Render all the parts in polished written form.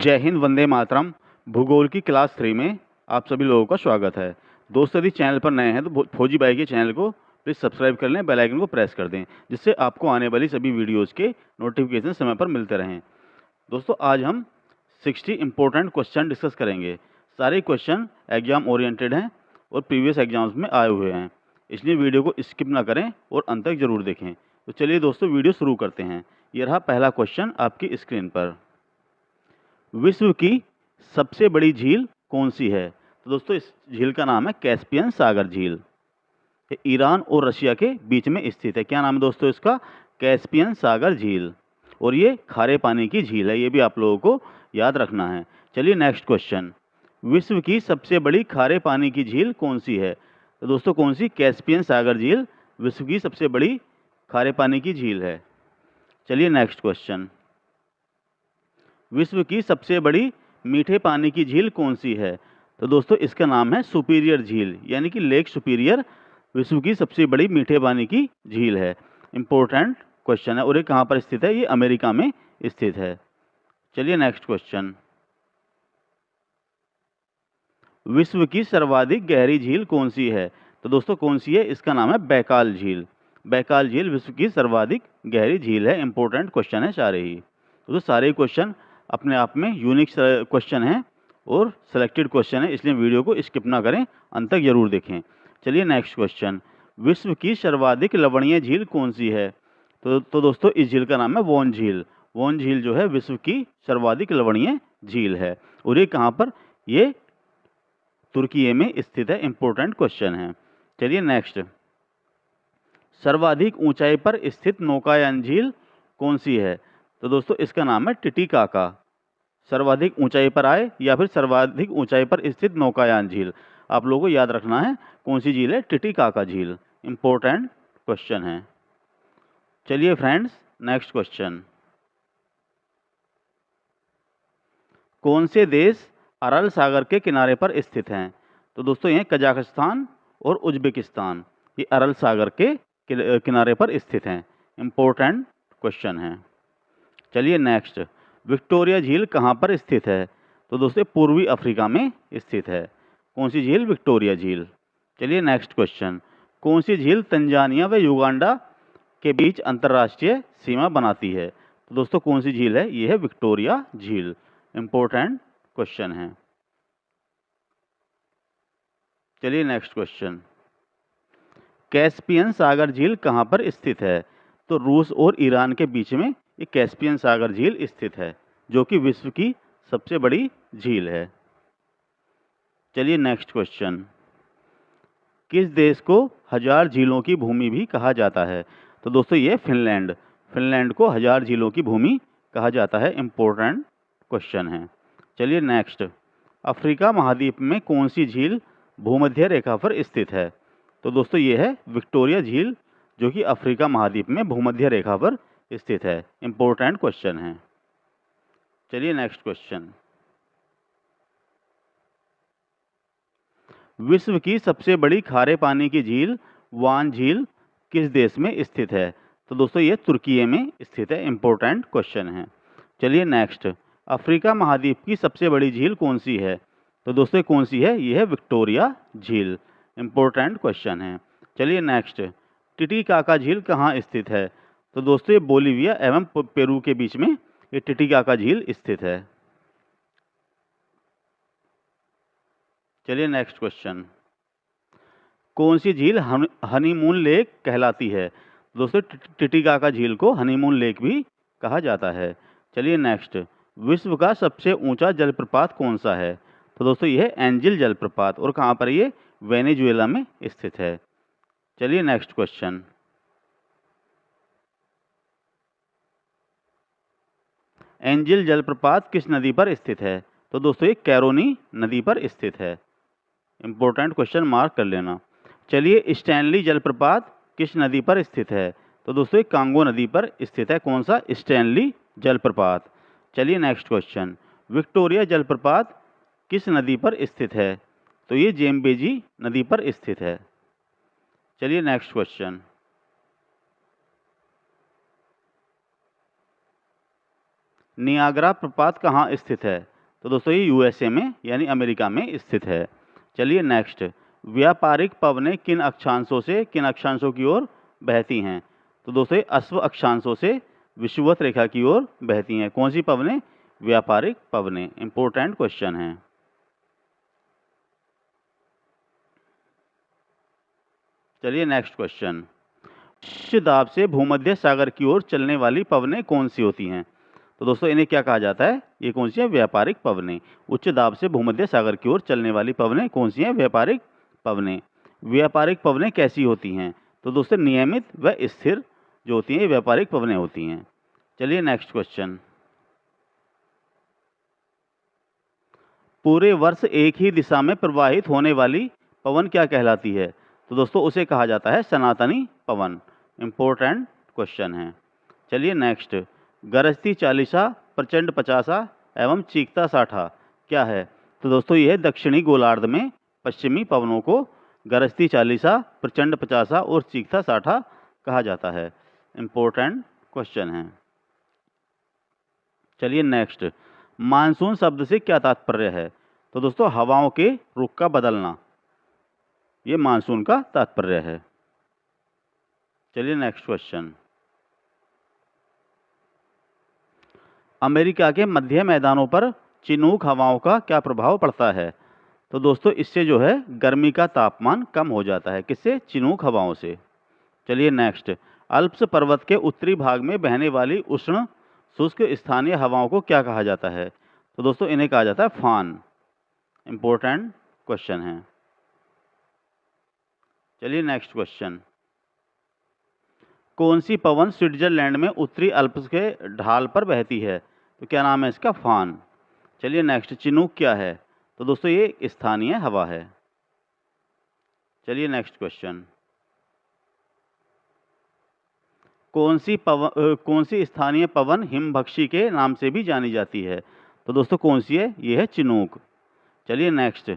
जय हिंद, वंदे मातरम। भूगोल की क्लास 3 में आप सभी लोगों का स्वागत है। दोस्तों, यदि चैनल पर नए हैं तो फौजी भाई के चैनल को प्लीज़ सब्सक्राइब कर लें, बेल आइकन को प्रेस कर दें, जिससे आपको आने वाली सभी वीडियोज़ के नोटिफिकेशन समय पर मिलते रहें। दोस्तों, आज हम 60 इंपॉर्टेंट क्वेश्चन डिस्कस करेंगे। सारे क्वेश्चन एग्जाम ओरिएंटेड हैं और प्रीवियस एग्जाम्स में आए हुए हैं, इसलिए वीडियो को स्किप ना करें और अंत तक जरूर देखें। तो चलिए दोस्तों, वीडियो शुरू करते हैं। यह रहा पहला क्वेश्चन आपकी स्क्रीन पर। विश्व की सबसे बड़ी झील कौन सी है? तो दोस्तों, इस झील का नाम है कैस्पियन सागर झील। ये ईरान और रशिया के बीच में स्थित है। क्या नाम है दोस्तों इसका? कैस्पियन सागर झील। और ये खारे पानी की झील है, ये भी आप लोगों को याद रखना है। चलिए नेक्स्ट क्वेश्चन। विश्व की सबसे बड़ी खारे पानी की झील कौन सी है? तो दोस्तों, कौन सी? कैस्पियन सागर झील विश्व की सबसे बड़ी खारे पानी की झील है। चलिए नेक्स्ट क्वेश्चन। विश्व की सबसे बड़ी मीठे पानी की झील कौन सी है? तो दोस्तों, इसका नाम है सुपीरियर झील, यानी कि लेक सुपीरियर विश्व की सबसे बड़ी मीठे पानी की झील है। इंपॉर्टेंट क्वेश्चन है। और ये कहाँ पर स्थित है? ये अमेरिका में स्थित है। चलिए नेक्स्ट क्वेश्चन। विश्व की सर्वाधिक गहरी झील कौन सी है? तो दोस्तों, कौन सी है? इसका नाम है बैकाल झील। बैकाल झील विश्व की सर्वाधिक गहरी झील है। इंपॉर्टेंट क्वेश्चन है सारे ही। तो सारे क्वेश्चन अपने आप में यूनिक क्वेश्चन हैं और सिलेक्टेड क्वेश्चन है, इसलिए वीडियो को स्किप ना करें, अंत तक जरूर देखें। चलिए नेक्स्ट क्वेश्चन। विश्व की सर्वाधिक लवणीय झील कौन सी है? तो दोस्तों, इस झील का नाम है वोन झील। वोन झील जो है विश्व की सर्वाधिक लवणीय झील है। और ये कहाँ पर? ये तुर्की में स्थित है। इंपॉर्टेंट क्वेश्चन है। चलिए नेक्स्ट। सर्वाधिक ऊंचाई पर स्थित नौकायान झील कौन सी है? तो दोस्तों, इसका नाम है टिटिकाका। सर्वाधिक ऊंचाई पर आए या फिर सर्वाधिक ऊंचाई पर स्थित नौकायान झील, आप लोगों को याद रखना है कौन सी झील है? टिटिकाका झील। इंपॉर्टेंट क्वेश्चन है। चलिए फ्रेंड्स, नेक्स्ट क्वेश्चन। कौन से देश अरल सागर के किनारे पर स्थित हैं? तो दोस्तों, ये कजाकिस्तान और उज्बेकिस्तान, ये अरल सागर के किनारे पर स्थित हैं। इंपॉर्टेंट क्वेश्चन है। चलिए नेक्स्ट। विक्टोरिया झील कहाँ पर स्थित है? तो दोस्तों, पूर्वी अफ्रीका में स्थित है। कौन सी झील? विक्टोरिया झील। चलिए नेक्स्ट क्वेश्चन। कौन सी झील तंजानिया व युगांडा के बीच अंतर्राष्ट्रीय सीमा बनाती है? तो दोस्तों, कौन सी झील है? ये है विक्टोरिया झील। इंपॉर्टेंट क्वेश्चन है। चलिए नेक्स्ट क्वेश्चन। कैस्पियन सागर झील कहाँ पर स्थित है? तो रूस और ईरान के बीच में ये कैस्पियन सागर झील स्थित है, जो कि विश्व की सबसे बड़ी झील है। चलिए नेक्स्ट क्वेश्चन। किस देश को हजार झीलों की भूमि भी कहा जाता है? तो दोस्तों, ये फिनलैंड। फिनलैंड को हजार झीलों की भूमि कहा जाता है। इंपॉर्टेंट क्वेश्चन है। चलिए नेक्स्ट। अफ्रीका महाद्वीप में कौन सी झील भूमध्य रेखा पर स्थित है? तो दोस्तों, ये है विक्टोरिया झील, जो कि अफ्रीका महाद्वीप में भूमध्य रेखा पर स्थित है। इंपॉर्टेंट क्वेश्चन है। चलिए नेक्स्ट क्वेश्चन। विश्व की सबसे बड़ी खारे पानी की झील वान झील किस देश में स्थित है? तो दोस्तों, ये तुर्की में स्थित है। इंपॉर्टेंट क्वेश्चन है। चलिए नेक्स्ट। अफ्रीका महाद्वीप की सबसे बड़ी झील कौन सी है? तो दोस्तों, कौन सी है? ये है विक्टोरिया झील। इंपॉर्टेंट क्वेश्चन है। चलिए नेक्स्ट। टिटिकाका झील कहाँ स्थित है? तो दोस्तों, ये बोलीविया एवं पेरू के बीच में ये टिटिकाका झील स्थित है। चलिए नेक्स्ट क्वेश्चन। कौन सी झील हनीमून लेक कहलाती है? दोस्तों, टिटिकाका झील को हनीमून लेक भी कहा जाता है। चलिए नेक्स्ट। विश्व का सबसे ऊंचा जलप्रपात कौन सा है? तो दोस्तों, यह है एंजिल जलप्रपात। और कहाँ पर? ये वेनेजुएला में स्थित है। चलिए नेक्स्ट क्वेश्चन। एंजिल जलप्रपात किस नदी पर स्थित है? तो दोस्तों, ये कैरोनी नदी पर स्थित है। इंपॉर्टेंट क्वेश्चन, मार्क कर लेना। चलिए, स्टैनली जलप्रपात किस नदी पर स्थित है? तो दोस्तों, ये कांगो नदी पर स्थित है। कौन सा? स्टैनली जलप्रपात। चलिए नेक्स्ट क्वेश्चन। विक्टोरिया जलप्रपात किस नदी पर स्थित है? तो ये जेम्बेजी नदी पर स्थित है। चलिए नेक्स्ट क्वेश्चन। नियाग्रा प्रपात कहाँ स्थित है? तो दोस्तों ये यूएसए में यानी अमेरिका में स्थित है। चलिए नेक्स्ट, व्यापारिक पवनें किन अक्षांशों से किन अक्षांशों की ओर बहती हैं? तो दोस्तों ये अश्व अक्षांशों से विषुवत रेखा की ओर बहती हैं। कौन सी पवनें? व्यापारिक पवनें। इंपॉर्टेंट क्वेश्चन है। चलिए नेक्स्ट क्वेश्चन, उच्च दाब से भूमध्य सागर की ओर चलने वाली पवनें कौन सी होती हैं? तो दोस्तों इन्हें क्या कहा जाता है? ये कौन सी है? व्यापारिक पवनें। उच्च दाब से भूमध्य सागर की ओर चलने वाली पवनें कौन सी हैं? व्यापारिक पवनें। व्यापारिक पवनें कैसी होती हैं? तो दोस्तों नियमित व स्थिर जो होती हैं ये व्यापारिक पवनें होती हैं। चलिए नेक्स्ट क्वेश्चन, पूरे वर्ष एक ही दिशा में प्रवाहित होने वाली पवन क्या कहलाती है? तो दोस्तों उसे कहा जाता है सनातनी पवन। इंपॉर्टेंट क्वेश्चन है। चलिए नेक्स्ट, गरजती चालीसा, प्रचंड पचासा एवं चीखता साठा क्या है? तो दोस्तों यह दक्षिणी गोलार्ध में पश्चिमी पवनों को गरजती चालीसा, प्रचंड पचासा और चीखता साठा कहा जाता है। इंपॉर्टेंट क्वेश्चन है। चलिए नेक्स्ट, मानसून शब्द से क्या तात्पर्य है? तो दोस्तों हवाओं के रुख का बदलना, ये मानसून का तात्पर्य है। चलिए नेक्स्ट क्वेश्चन, अमेरिका के मध्य मैदानों पर चिनूक हवाओं का क्या प्रभाव पड़ता है? तो दोस्तों इससे जो है गर्मी का तापमान कम हो जाता है। किससे? चिनूक हवाओं से। चलिए नेक्स्ट, अल्प्स पर्वत के उत्तरी भाग में बहने वाली उष्ण शुष्क स्थानीय हवाओं को क्या कहा जाता है? तो दोस्तों इन्हें कहा जाता है फान। इंपॉर्टेंट क्वेश्चन है। चलिए नेक्स्ट क्वेश्चन, कौन सी पवन स्विट्जरलैंड में उत्तरी अल्प्स के ढाल पर बहती है? तो क्या नाम है इसका? फान। चलिए नेक्स्ट, चिनूक क्या है? तो दोस्तों ये स्थानीय हवा है। चलिए नेक्स्ट क्वेश्चन, कौन सी स्थानीय पवन हिमभक्षी के नाम से भी जानी जाती है? तो दोस्तों कौन सी है? ये है चिनूक। चलिए नेक्स्ट,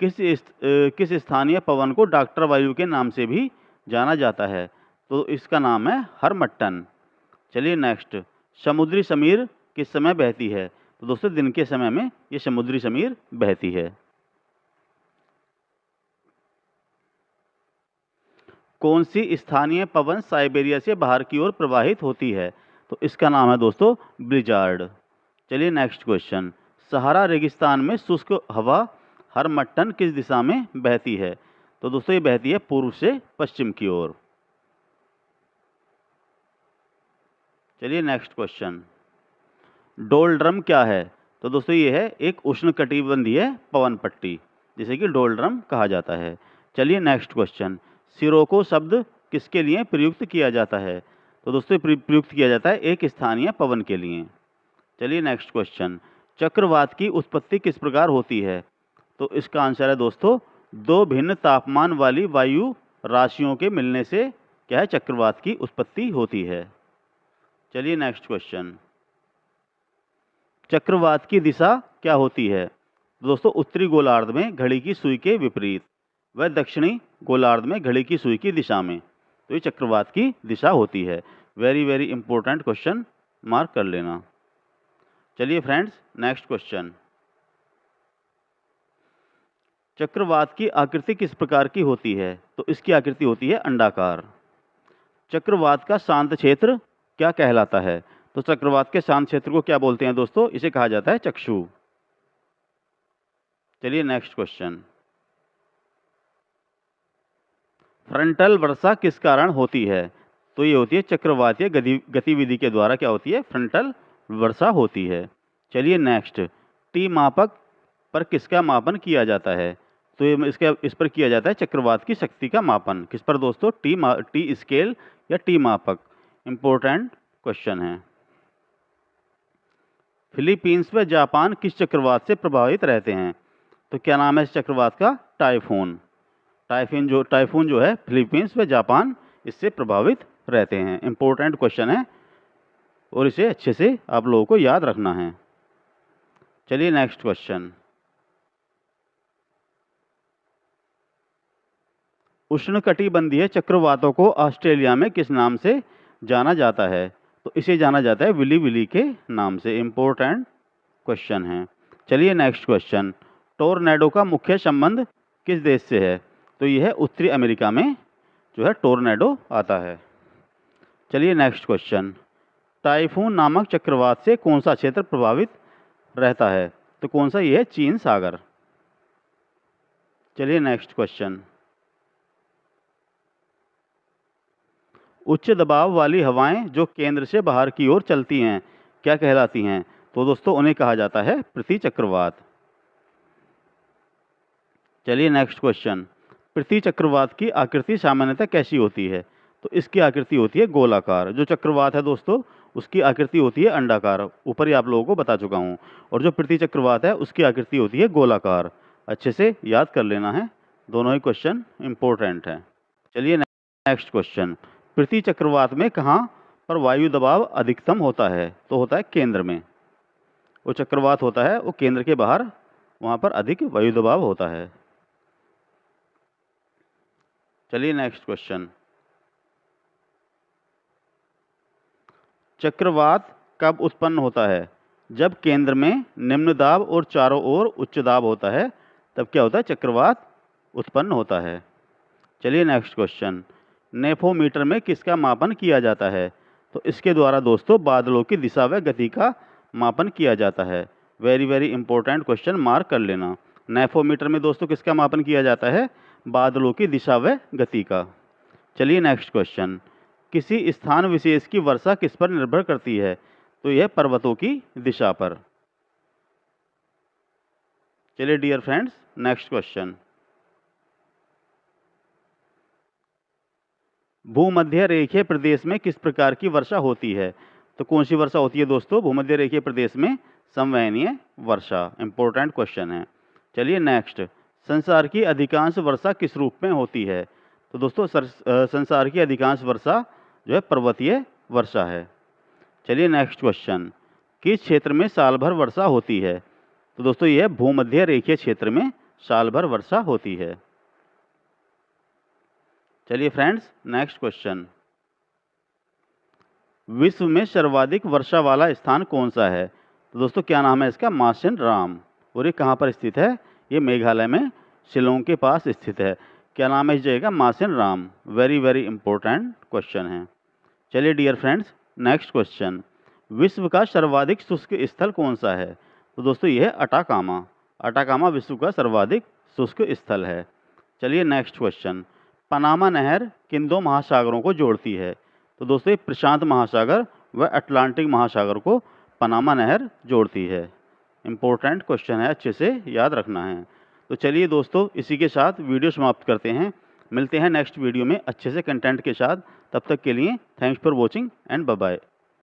किस स्थानीय पवन को डॉक्टर वायु के नाम से भी जाना जाता है? तो इसका नाम है हरमट्टन। चलिए नेक्स्ट, समुद्री समीर किस समय बहती है? तो दोस्तों दिन के समय में ये समुद्री समीर बहती है। कौन सी स्थानीय पवन साइबेरिया से बाहर की ओर प्रवाहित होती है? तो इसका नाम है दोस्तों ब्लिजार्ड। चलिए नेक्स्ट क्वेश्चन, सहारा रेगिस्तान में शुष्क हवा हरमट्टन किस दिशा में बहती है? तो दोस्तों ये बहती है पूर्व से पश्चिम की ओर। चलिए नेक्स्ट क्वेश्चन, डोलड्रम क्या है? तो दोस्तों ये है एक उष्णकटिबंधीय पवन पट्टी जिसे कि डोलड्रम कहा जाता है। चलिए नेक्स्ट क्वेश्चन, सिरोको शब्द किसके लिए प्रयुक्त किया जाता है? तो दोस्तों प्रयुक्त किया जाता है एक स्थानीय पवन के लिए। चलिए नेक्स्ट क्वेश्चन, चक्रवात की उत्पत्ति किस प्रकार होती है? तो इसका आंसर है दोस्तों दो भिन्न तापमान वाली वायु राशियों के मिलने से क्या है? चक्रवात की उत्पत्ति होती है। चलिए नेक्स्ट क्वेश्चन, चक्रवात की दिशा क्या होती है? दोस्तों उत्तरी गोलार्ध में घड़ी की सुई के विपरीत व दक्षिणी गोलार्ध में घड़ी की सुई की दिशा में, तो ये चक्रवात की दिशा होती है। Very very important question, mark कर लेना। चलिए फ्रेंड्स नेक्स्ट क्वेश्चन, चक्रवात की आकृति किस प्रकार की होती है? तो इसकी आकृति होती है अंडाकार। चक्रवात का शांत क्षेत्र क्या कहलाता है? तो चक्रवात के शांत क्षेत्र को क्या बोलते हैं दोस्तों? इसे कहा जाता है चक्षु। चलिए नेक्स्ट क्वेश्चन, फ्रंटल वर्षा किस कारण होती है? तो ये होती है चक्रवातीय गतिविधि के द्वारा क्या होती है? फ्रंटल वर्षा होती है। चलिए नेक्स्ट, टी मापक पर किसका मापन किया जाता है? तो ये इस पर किया जाता है चक्रवात की शक्ति का मापन। किस पर दोस्तों? टी स्केल या टी मापक। इंपॉर्टेंट क्वेश्चन है। फिलीपींस व जापान किस चक्रवात से प्रभावित रहते हैं? तो क्या नाम है इस चक्रवात का? टाइफून। टाइफून जो है फिलीपींस व जापान इससे प्रभावित रहते हैं। इंपॉर्टेंट क्वेश्चन है और इसे अच्छे से आप लोगों को याद रखना है। चलिए नेक्स्ट क्वेश्चन, उष्णकटिबंधीय चक्रवातों को ऑस्ट्रेलिया में किस नाम से जाना जाता है? तो तो इसे जाना जाता है विली विली के नाम से। इम्पोर्टेंट क्वेश्चन है। चलिए नेक्स्ट क्वेश्चन, टोर्नेडो का मुख्य संबंध किस देश से है? तो यह है उत्तरी अमेरिका में जो है टोर्नेडो आता है। चलिए नेक्स्ट क्वेश्चन, टाइफून नामक चक्रवात से कौन सा क्षेत्र प्रभावित रहता है? तो कौन सा? ये है चीन सागर। चलिए नेक्स्ट क्वेश्चन, उच्च दबाव वाली हवाएं जो केंद्र से बाहर की ओर चलती हैं क्या कहलाती हैं? तो दोस्तों उन्हें कहा जाता है पृथ्वी चक्रवात। चलिए नेक्स्ट क्वेश्चन, पृथ्वी चक्रवात की आकृति सामान्यतः कैसी होती है? तो इसकी आकृति होती है गोलाकार। जो चक्रवात है दोस्तों उसकी आकृति होती है अंडाकार, ऊपर ही आप लोगों को बता चुका हूँ। और जो पृथ्वी चक्रवात है उसकी आकृति होती है गोलाकार। अच्छे से याद कर लेना है, दोनों ही क्वेश्चन इंपॉर्टेंट हैं। चलिए नेक्स्ट क्वेश्चन, पृथ्वी चक्रवात में कहाँ पर वायु दबाव अधिकतम होता है? तो होता है केंद्र में। वो चक्रवात होता है वो केंद्र के बाहर, वहाँ पर अधिक वायु दबाव होता है। चलिए नेक्स्ट क्वेश्चन, चक्रवात कब उत्पन्न होता है? जब केंद्र में निम्न दाब और चारों ओर उच्च दाब होता है तब क्या होता है? चक्रवात उत्पन्न होता है। चलिए नेक्स्ट क्वेश्चन, नेफोमीटर में किसका मापन किया जाता है? तो इसके द्वारा दोस्तों बादलों की दिशा व गति का मापन किया जाता है। Very very important question, mark कर लेना। नेफोमीटर में दोस्तों किसका मापन किया जाता है? बादलों की दिशा व गति का। चलिए नेक्स्ट क्वेश्चन, किसी स्थान विशेष की वर्षा किस पर निर्भर करती है? तो यह पर्वतों की दिशा पर। चलिए डियर फ्रेंड्स नेक्स्ट क्वेश्चन, भूमध्य रेखीय प्रदेश में किस प्रकार की वर्षा होती है? तो कौन सी वर्षा होती है दोस्तों भूमध्य रेखीय प्रदेश में? संवहनीय वर्षा। इंपॉर्टेंट क्वेश्चन है। चलिए नेक्स्ट, संसार की अधिकांश वर्षा किस रूप में होती है? तो दोस्तों संसार की अधिकांश वर्षा जो है पर्वतीय वर्षा है। चलिए नेक्स्ट क्वेश्चन, किस क्षेत्र में साल भर वर्षा होती है? तो दोस्तों यह भूमध्य रेखीय क्षेत्र में साल भर वर्षा होती है। चलिए फ्रेंड्स नेक्स्ट क्वेश्चन, विश्व में सर्वाधिक वर्षा वाला स्थान कौन सा है? तो दोस्तों क्या नाम है इसका? मासिन राम। और ये कहाँ पर स्थित है? ये मेघालय में शिलोंग के पास स्थित है। क्या नाम है इस जगह का? मासिन Ram. Very very important question है। चलिए डियर फ्रेंड्स नेक्स्ट क्वेश्चन, विश्व का सर्वाधिक शुष्क स्थल कौन सा है? तो दोस्तों यह है अटाकामा। अटाकामा विश्व का सर्वाधिक शुष्क स्थल है। चलिए नेक्स्ट क्वेश्चन, पनामा नहर किन दो महासागरों को जोड़ती है? तो दोस्तों प्रशांत महासागर व अटलांटिक महासागर को पनामा नहर जोड़ती है। इंपॉर्टेंट क्वेश्चन है, अच्छे से याद रखना है। तो चलिए दोस्तों इसी के साथ वीडियो समाप्त करते हैं। मिलते हैं नेक्स्ट वीडियो में अच्छे से कंटेंट के साथ। तब तक के लिए thanks for watching and bye bye.